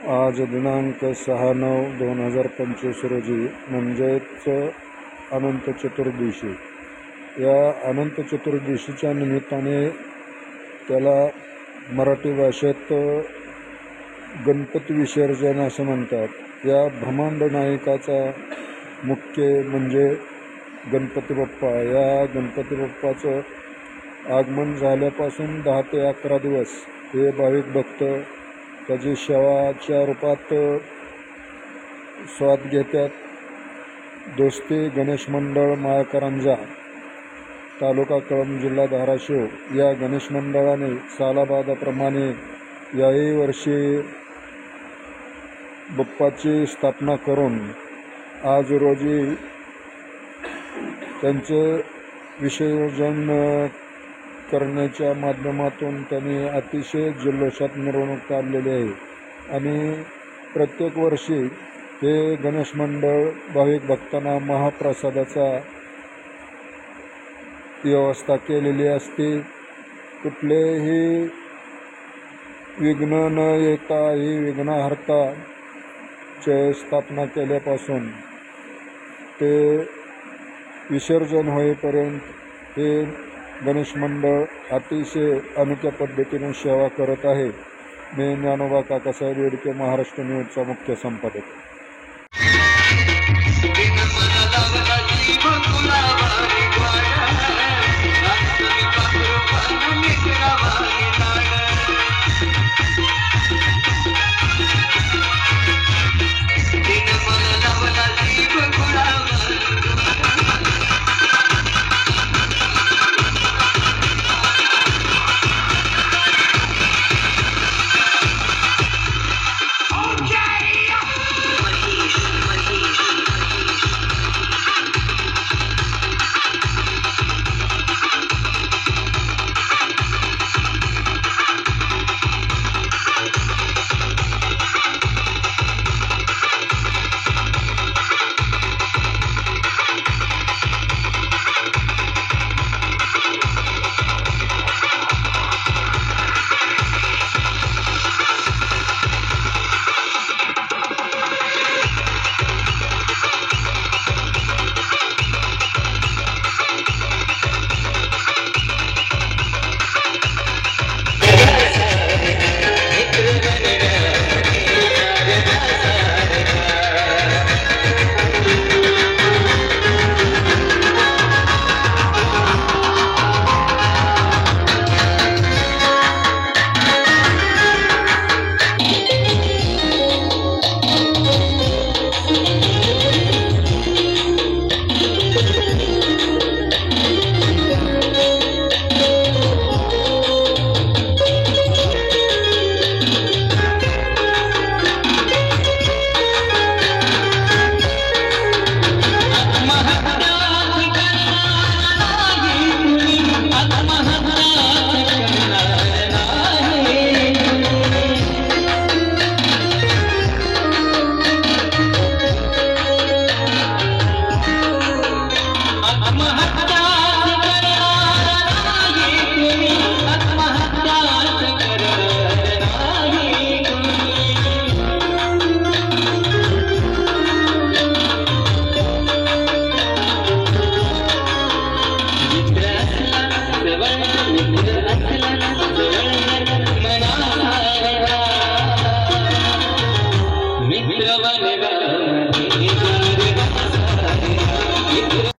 आज दिनांक 6/9/2025 रोजी म्हणजेच अनंत चतुर्दशी. या अनंत चतुर्दशीच्या निमित्ताने त्याला मराठी भाषेत गणपती विसर्जन असं म्हणतात. या ब्रह्मांड नायकाचा मुख्य म्हणजे गणपती बाप्पा. या गणपती बाप्पाचं आगमन झाल्यापासून 10 ते 11 दिवस हे भाविक भक्त त्याची सेवाच्या रूपात स्वाद घेतात. दोस्ती गणेश मंडळ माळकरंजा, तालुका कळंब, जिल्हा धाराशिव या गणेश मंडळाने सालाबादाप्रमाणे याही वर्षी बाप्पाची स्थापना करून आज रोजी त्यांचे विसर्जन करण्याच्या माध्यमातून त्यांनी अतिशय जल्लोषात मिरवणूक काढलेली आहे. आणि प्रत्येक वर्षी हे गणेश मंडळ भाविक भक्तांना महाप्रसादाचा व्यवस्था केलेली असते. कुठलेही विघ्न न येता ही विघ्नहर्ता ची स्थापना केल्यापासून ते विसर्जन होईपर्यंत हे गणेश मंडळ अतिशय अनोख्या पद्धतीने सेवा करत आहे. मी ज्ञानोबा काकासाहेब येडके, महाराष्ट्र न्यूजचा मुख्य संपादक.